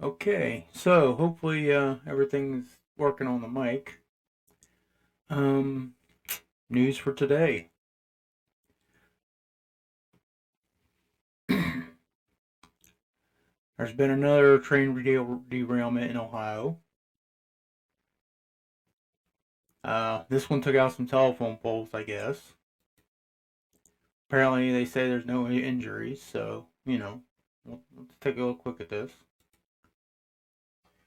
Okay, so hopefully everything's working on the mic. Um, News for today. There's been another train derailment in Ohio. This one took out some telephone poles, I guess. Apparently, they say there's no injuries, so let's take a look at this.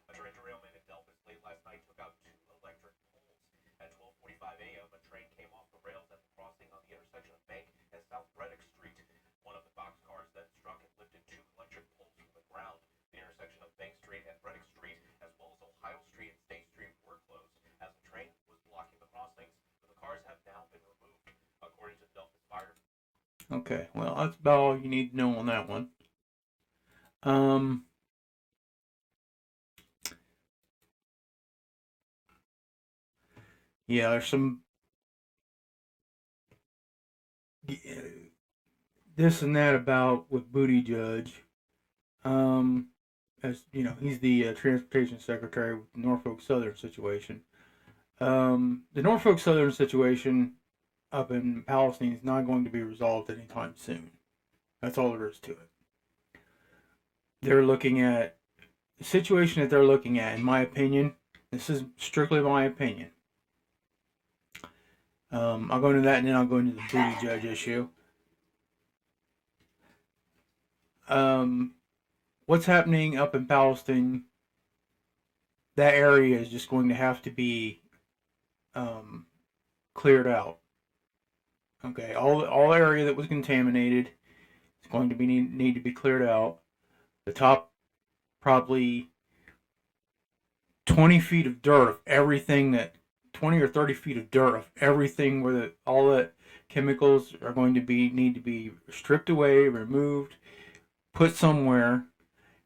A train derailment in Delphus late last night took out two electric poles. At 12:45 a.m., a train came off the rails at the crossing on the intersection of Bank and South Reddick Street. One of the boxcars then struck and lifted two electric poles from the ground. The intersection of Bank Street and Reddick Street, as well as Ohio Street and State Street, were closed as the train was blocking the crossings. But the cars have now been removed, according to the Delphus Fire. Okay, well, that's about all you need to know on that one. Yeah, there's some this and that about with Booty Judge. As you know, he's the transportation secretary with the Norfolk Southern situation. The Norfolk Southern situation up in Palestine is not going to be resolved anytime soon. That's all there is to it. They're looking at the situation that they're looking at, in my opinion. This is strictly my opinion. I'll go into that and then I'll go into the Booty Judge issue. What's happening up in Palestine? That area is just going to have to be cleared out. Okay, all area that was contaminated is going to need to be cleared out. The top probably 20 feet of dirt of everything that 20 or 30 feet of dirt of everything where all the chemicals are going to need to be stripped away, removed, put somewhere,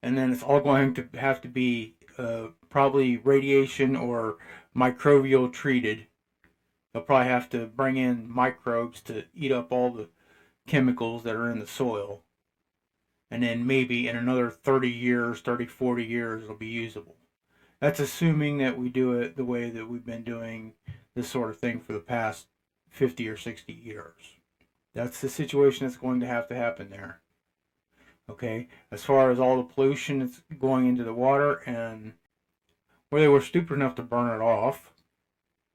and then it's all going to have to be probably radiation or microbial treated. They'll probably have to bring in microbes to eat up all the chemicals that are in the soil. And then maybe in another 30 years, 30, 40 years, it'll be usable. That's assuming that we do it the way that we've been doing this sort of thing for the past 50 or 60 years. That's the situation that's going to happen there. Okay, as far as all the pollution that's going into the water and where they were stupid enough to burn it off,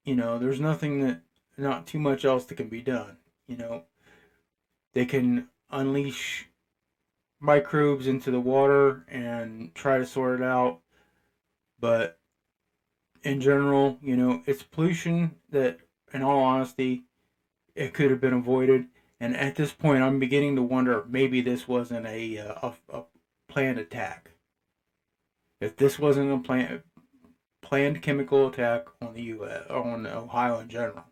there's not too much else that can be done. They can unleash microbes into the water and try to sort it out, but in general, it's pollution that, in all honesty, it could have been avoided. And at this point, I'm beginning to wonder if maybe this wasn't a planned attack. If this wasn't a planned chemical attack on the U.S. or on Ohio in general.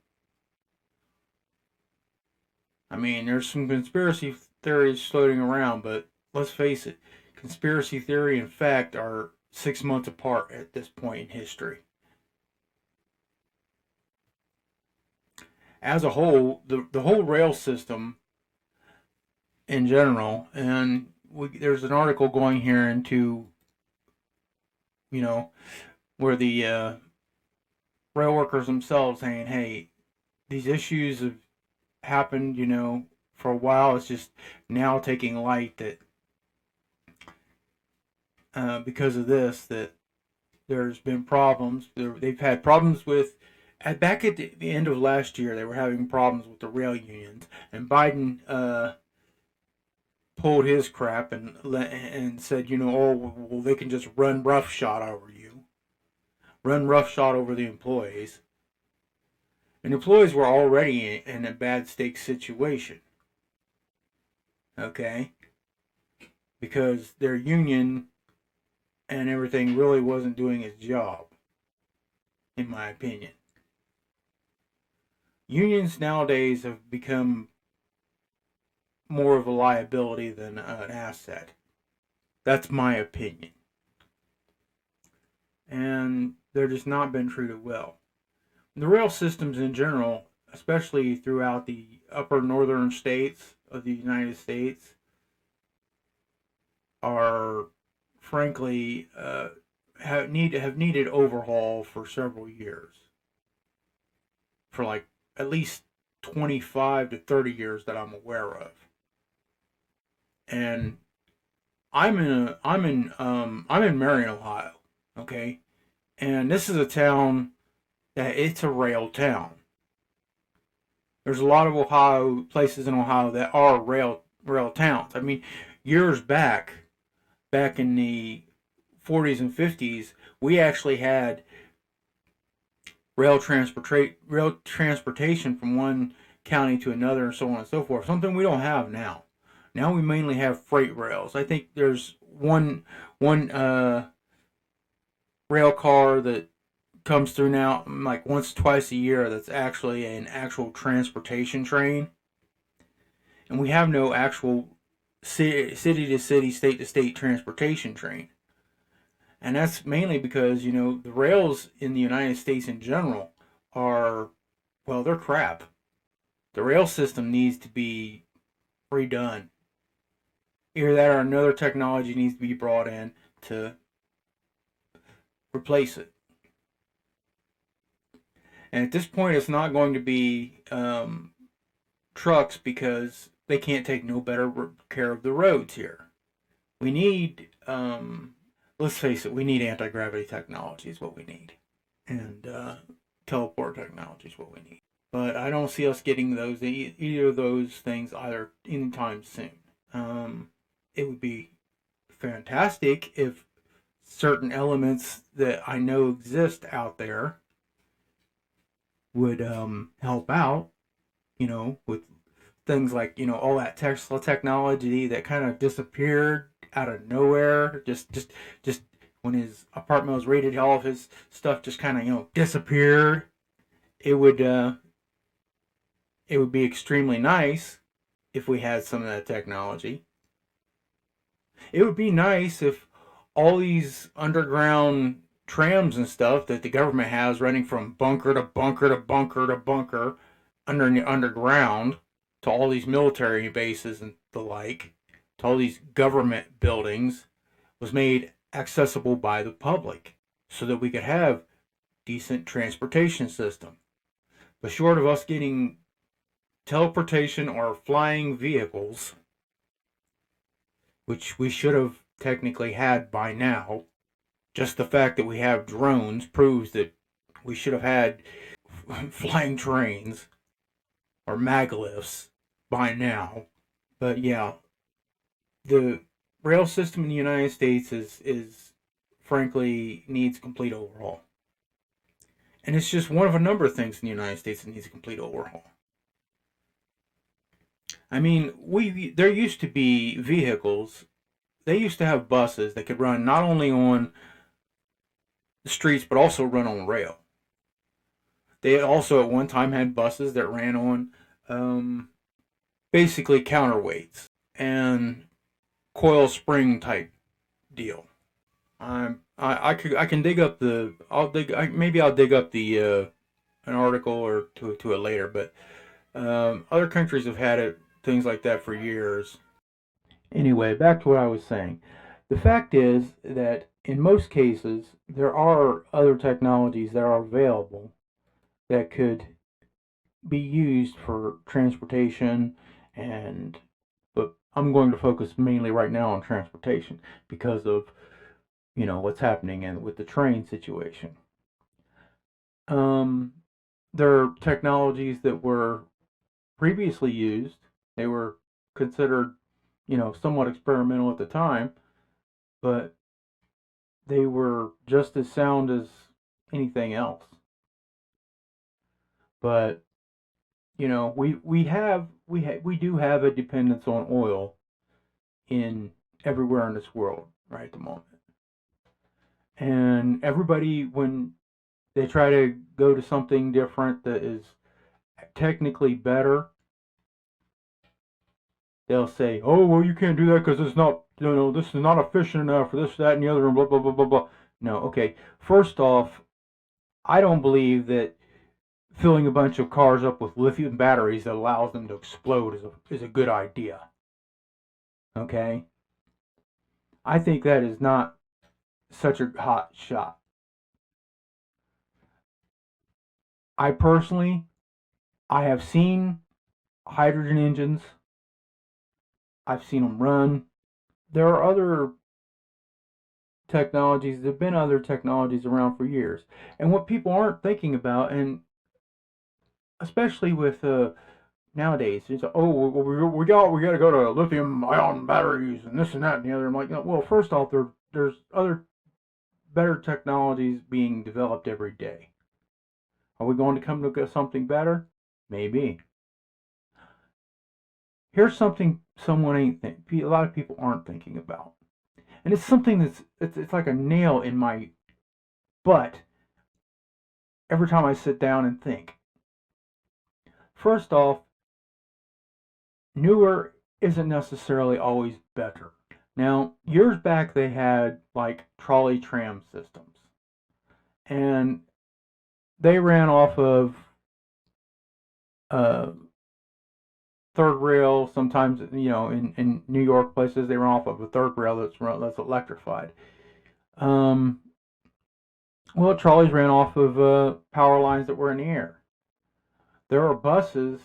I mean, there's some conspiracy theories floating around, but let's face it, conspiracy theory and fact are 6 months apart at this point in history. As a whole, the whole rail system in general, and there's an article going here into, where the rail workers themselves saying, hey, these issues have happened, for a while. It's just now taking light that because of this, that there's been problems. They've had problems with. Back at the end of last year, they were having problems with the rail unions, and Biden pulled his crap and said, oh well, they can just run roughshod over you, run roughshod over the employees, and employees were already in a bad stake situation. Okay, because their union and everything really wasn't doing its job, in my opinion. Unions nowadays have become more of a liability than an asset. That's my opinion. And they're just not been treated well. The rail systems in general, especially throughout the upper northern states of the United States, are frankly, have needed overhaul for several years, for like at least 25 to 30 years that I'm aware of. And I'm in Marion, Ohio, okay? And this is a town that it's a rail town. There's a lot of Ohio places in Ohio that are rail towns. I mean, years back in the 40s and 50s, we actually had rail transportation from one county to another, and so on and so forth. Something we don't have now. Now we mainly have freight rails. I think there's one rail car that comes through now like once twice a year. That's actually an actual transportation train, and we have no actual city to city, state to state transportation train. And that's mainly because, the rails in the United States in general are, well, they're crap. The rail system needs to be redone. Either that or another technology needs to be brought in to replace it. And at this point, it's not going to be trucks, because they can't take no better care of the roads here. We need, let's face it, we need anti-gravity technology is what we need. And teleport technology is what we need. But I don't see us getting either of those things either anytime soon. It would be fantastic if certain elements that I know exist out there would help out, with things like, all that Tesla technology that kind of disappeared out of nowhere. Just when his apartment was raided, all of his stuff just kind of, disappeared. It would be extremely nice if we had some of that technology. It would be nice if all these underground trams and stuff that the government has running from bunker to bunker to bunker to bunker underground to all these military bases and the like, to all these government buildings, was made accessible by the public so that we could have decent transportation system. But short of us getting teleportation or flying vehicles, which we should have technically had by now, just the fact that we have drones proves that we should have had flying trains or maglifts by now. But yeah, the rail system in the United States is frankly needs complete overhaul. And it's just one of a number of things in the United States that needs a complete overhaul. I mean, there used to be vehicles. They used to have buses that could run not only on the streets but also run on rail. They also at one time had buses that ran on basically counterweights and coil spring type deal. I can dig up maybe I'll dig up the an article or to it later, but other countries have had things like that for years. Anyway, back to what I was saying. The fact is that in most cases there are other technologies that are available that could be used for transportation, but I'm going to focus mainly right now on transportation because of what's happening with the train situation. There are technologies that were previously used. They were considered, somewhat experimental at the time, but they were just as sound as anything else. But we do have a dependence on oil in everywhere in this world right at the moment. And everybody, when they try to go to something different that is technically better, they'll say, "Oh, well, you can't do that because it's not, this is not efficient enough for this, that, and the other, and blah, blah, blah, blah, blah." No, okay. First off, I don't believe that filling a bunch of cars up with lithium batteries that allows them to explode is a good idea. Okay? I think that is not such a hot shot. I personally, I have seen hydrogen engines. I've seen them run. There are other technologies. There have been other technologies around for years. And what people aren't thinking about, and especially with nowadays, it's we got to go to lithium ion batteries and this and that and the other. I'm like, well, first off, there's other better technologies being developed every day. Are we going to come to something better? Maybe. Here's something someone ain't a lot of people aren't thinking about, and it's something it's like a nail in my butt every time I sit down and think. First off, newer isn't necessarily always better. Now, years back they had like trolley tram systems, and they ran off of uh, third rail. Sometimes, in New York places, they run off of a third rail that's electrified. Well, trolleys ran off of power lines that were in the air. There are buses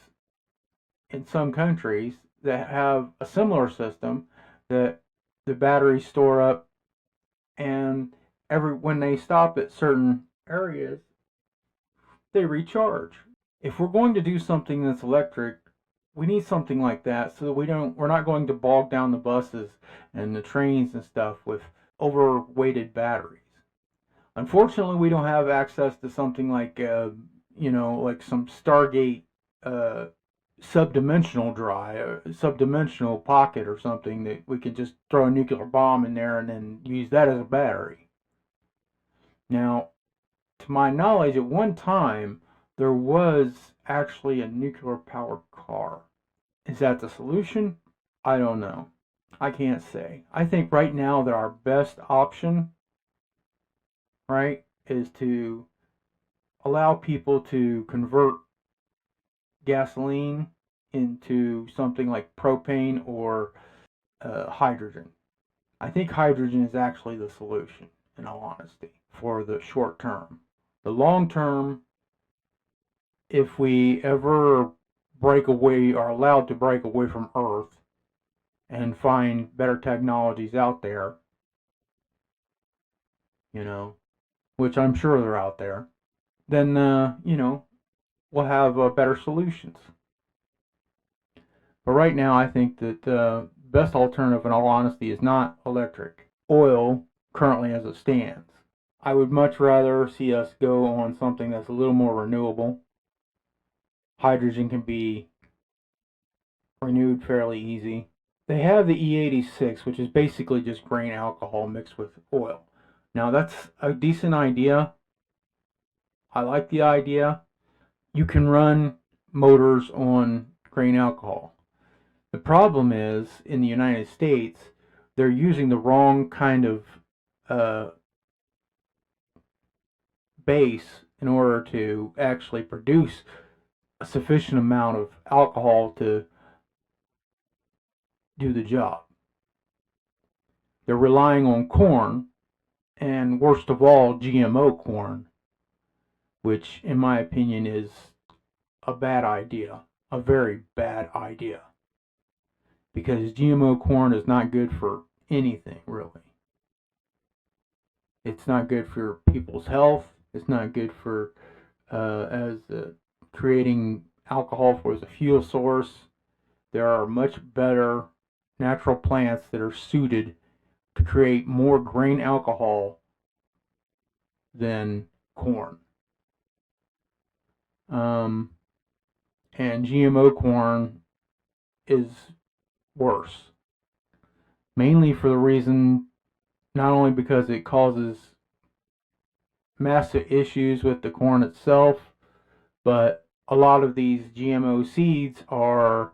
in some countries that have a similar system that the batteries store up, and when they stop at certain areas, they recharge. If we're going to do something that's electric, we need something like that so that we're not going to bog down the buses and the trains and stuff with overweighted batteries. Unfortunately, we don't have access to something like like some Stargate subdimensional pocket or something that we could just throw a nuclear bomb in there and then use that as a battery. Now, to my knowledge, at one time there was actually a nuclear powered car. Is that the solution? I don't know. I can't say. I think right now that our best option, right, is to allow people to convert gasoline into something like propane or hydrogen. I think hydrogen is actually the solution, in all honesty, for the short term. The long term, if we ever break away, are allowed to break away from Earth and find better technologies out there, which I'm sure they're out there, then, we'll have better solutions. But right now, I think that the best alternative, in all honesty, is not electric. Oil, currently as it stands. I would much rather see us go on something that's a little more renewable. Hydrogen can be renewed fairly easy. They have the E86, which is basically just grain alcohol mixed with oil. Now, that's a decent idea. I like the idea. You can run motors on grain alcohol. The problem is, in the United States, they're using the wrong kind of base in order to actually produce a sufficient amount of alcohol to do the job. They're relying on corn, and worst of all, GMO corn, which, in my opinion, is a bad idea. A very bad idea. Because GMO corn is not good for anything, really. It's not good for people's health. It's not good for creating alcohol as a fuel source. There are much better natural plants that are suited to create more grain alcohol than corn. And GMO corn is worse. Mainly for the reason, not only because it causes massive issues with the corn itself, but a lot of these GMO seeds are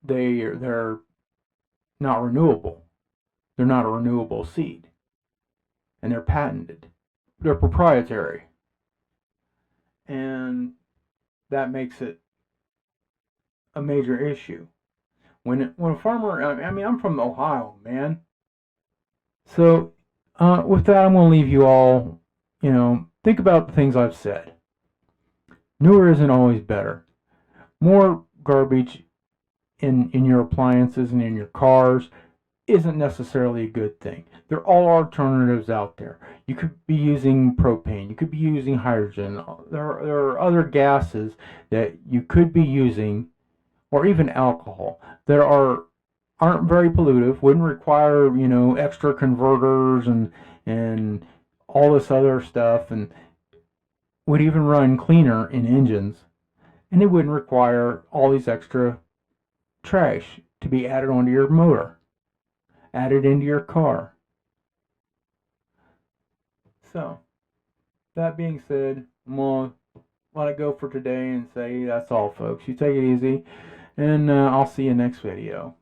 they're not renewable. They're not a renewable seed, and they're patented. They're proprietary, and that makes it a major issue. When a farmer, I'm from Ohio, man. So with that, I'm going to leave you all, think about the things I've said. Newer isn't always better. More garbage in your appliances and in your cars isn't necessarily a good thing. There are all alternatives out there. You could be using propane. You could be using hydrogen. There are other gases that you could be using, or even alcohol, that aren't very pollutive, wouldn't require, extra converters and all this other stuff, and would even run cleaner in engines, and it wouldn't require all these extra trash to be added onto your motor, added into your car. So, that being said, I'm going to let it go for today and say that's all, folks. You take it easy, and I'll see you next video.